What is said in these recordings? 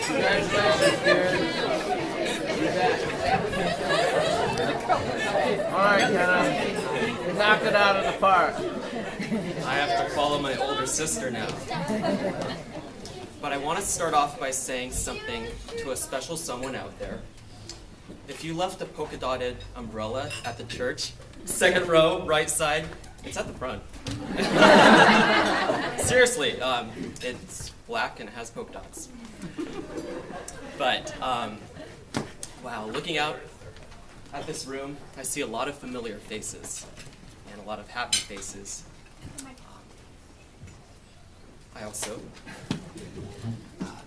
Congratulations, Karen. All right, Kenna. You knocked it out of the park. I have to follow my older sister now. But I want to start off by saying something to a special someone out there. If you left a polka-dotted umbrella at the church, second row, right side, it's at the front. Seriously, it's black and it has polka dots. But, wow, looking out at this room, I see a lot of familiar faces and a lot of happy faces. I also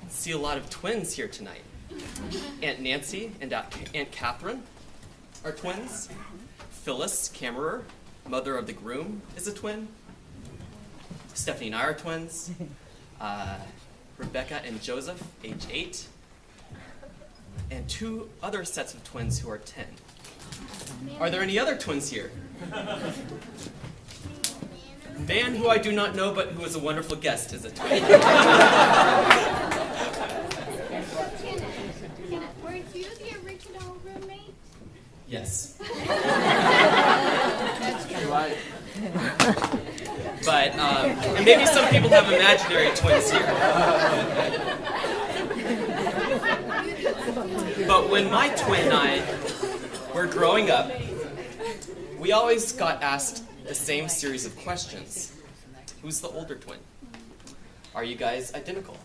see a lot of twins here tonight. Aunt Nancy and Aunt Catherine are twins. Phyllis Kammerer, mother of the groom, is a twin. Stephanie and I are twins. Rebecca and Joseph, age 8. And 2 other sets of twins who are 10. Are there any other twins here? Man, who I do not know, but who is a wonderful guest, is a twin. Were you the original roommate? Yes. That's right. But, and maybe some people have imaginary twins here. But when my twin and I were growing up, we always got asked the same series of questions. Who's the older twin? Are you guys identical?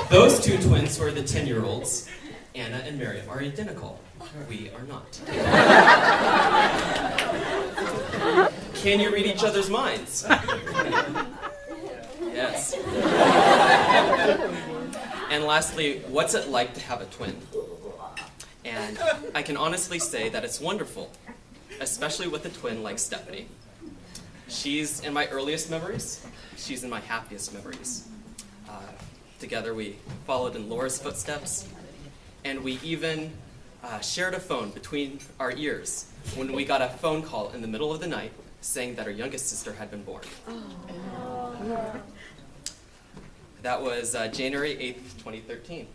Those 2 twins who are the 10-year-olds, Anna and Miriam, are identical. We are not. Can you read each other's minds? Yes. And lastly, what's it like to have a twin? And I can honestly say that it's wonderful, especially with a twin like Stephanie. She's in my earliest memories. She's in my happiest memories. Together we followed in Laura's footsteps, and we even shared a phone between our ears when we got a phone call in the middle of the night saying that our youngest sister had been born. That was January 8th, 2013.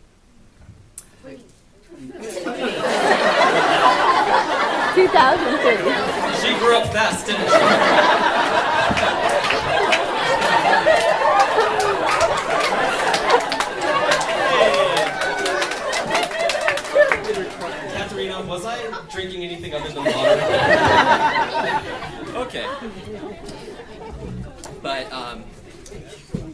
2003. She grew up fast, didn't she? Katerina, was I drinking anything other than water? Okay. But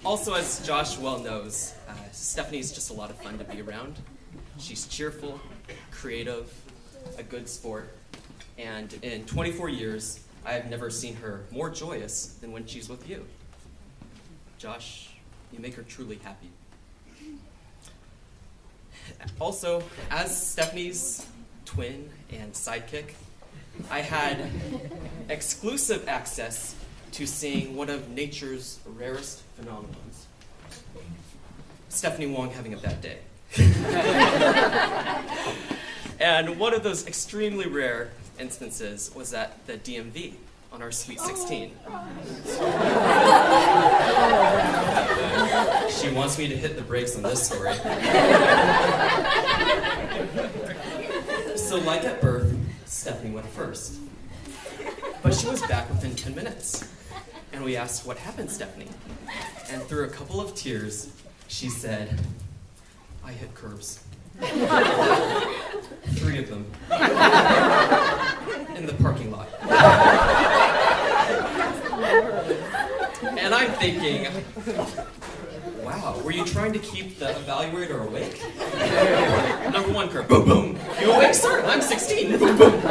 also, as Josh well knows, Stephanie's just a lot of fun to be around. She's cheerful, creative, a good sport, and in 24 years, I have never seen her more joyous than when she's with you. Josh, you make her truly happy. Also, as Stephanie's twin and sidekick, I had exclusive access to seeing one of nature's rarest phenomena. Stephanie Wong having a bad day. And one of those extremely rare instances was at the DMV on our Sweet 16. She wants me to hit the brakes on this story. So like at birth, Stephanie went first. But she was back within 10 minutes. And we asked, "What happened, Stephanie?" And through a couple of tears, she said, "I hit curbs." 3 of them. In the parking lot. And I'm thinking, wow, were you trying to keep the evaluator awake? Number 1 curve, boom, boom. You awake, sir? I'm 16. Boom, boom.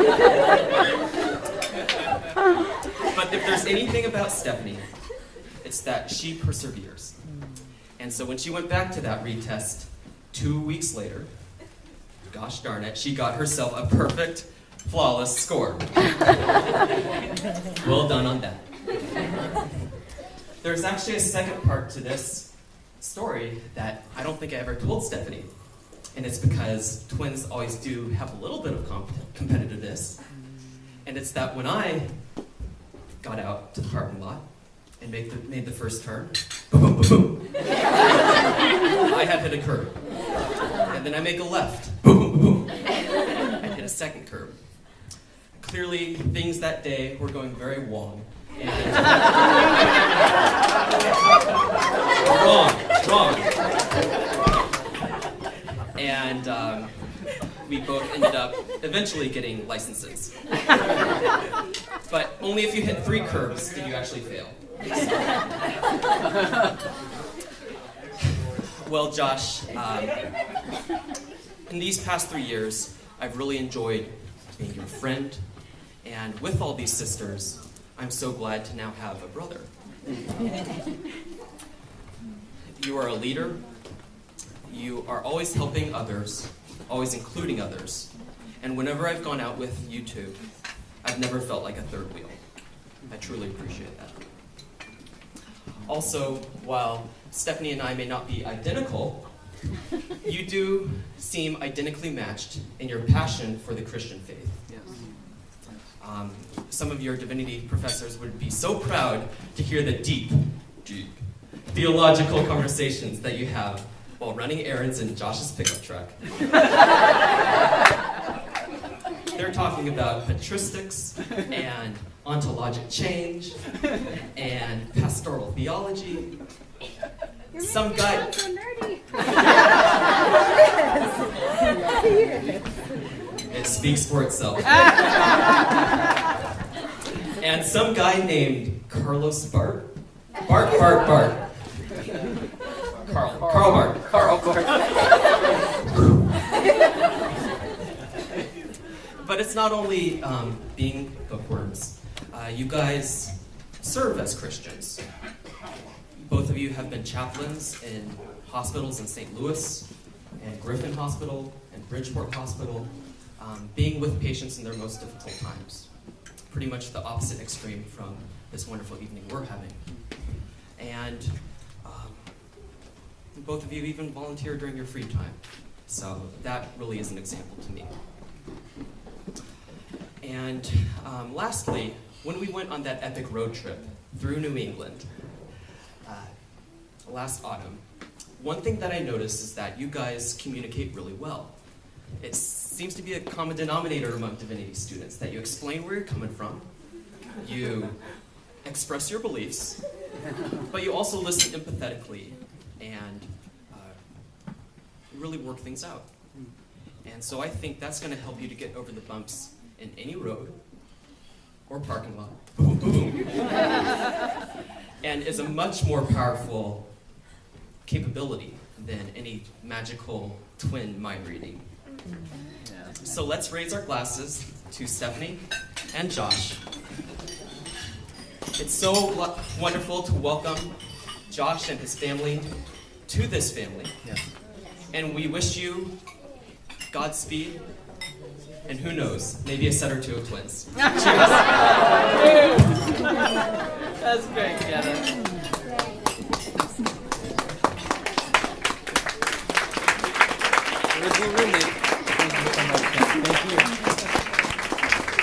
But if there's anything about Stephanie, it's that she perseveres. And so when she went back to that retest 2 weeks later, gosh darn it, she got herself a perfect, flawless score. Well done on that. There's actually a second part to this story that I don't think I ever told Stephanie. And it's because twins always do have a little bit of competitiveness. And it's that when I got out to the parking lot and made the first turn. Boom, boom, boom. I had hit a curb. And then I make a left. Boom, boom, boom. I hit a second curb. Clearly, things that day were going very wrong. And wrong. And we both ended up eventually getting licenses. But only if you hit 3 curbs did you actually fail. Well, Josh, in these past 3 years, I've really enjoyed being your friend, and with all these sisters, I'm so glad to now have a brother. You are a leader. You are always helping others, always including others. And whenever I've gone out with you two, I've never felt like a third wheel. I truly appreciate that. Also, while Stephanie and I may not be identical, you do seem identically matched in your passion for the Christian faith. Yes. Some of your divinity professors would be so proud to hear the deep theological conversations that you have while running errands in Josh's pickup truck. They're talking about patristics and ontologic change and pastoral theology. Some guy. So nerdy. It speaks for itself. And some guy named Carlos Bart. Bart. Carl Bart. But it's not only being bookworms. You guys serve as Christians. Both of you have been chaplains in hospitals in St. Louis and Griffin Hospital and Bridgeport Hospital, being with patients in their most difficult times. Pretty much the opposite extreme from this wonderful evening we're having. And both of you even volunteer during your free time. So that really is an example to me. And lastly, when we went on that epic road trip through New England last autumn, one thing that I noticed is that you guys communicate really well. It seems to be a common denominator among divinity students, that you explain where you're coming from, you express your beliefs, but you also listen empathetically and really work things out. And so I think that's going to help you to get over the bumps in any road or parking lot. Boom, boom. And is a much more powerful capability than any magical twin mind reading. So let's raise our glasses to Stephanie and Josh. It's so wonderful to welcome Josh and his family to this family. Yes. And we wish you Godspeed, and who knows, maybe a set or two of twins. Cheers. That's great, Jenna. Original roommate.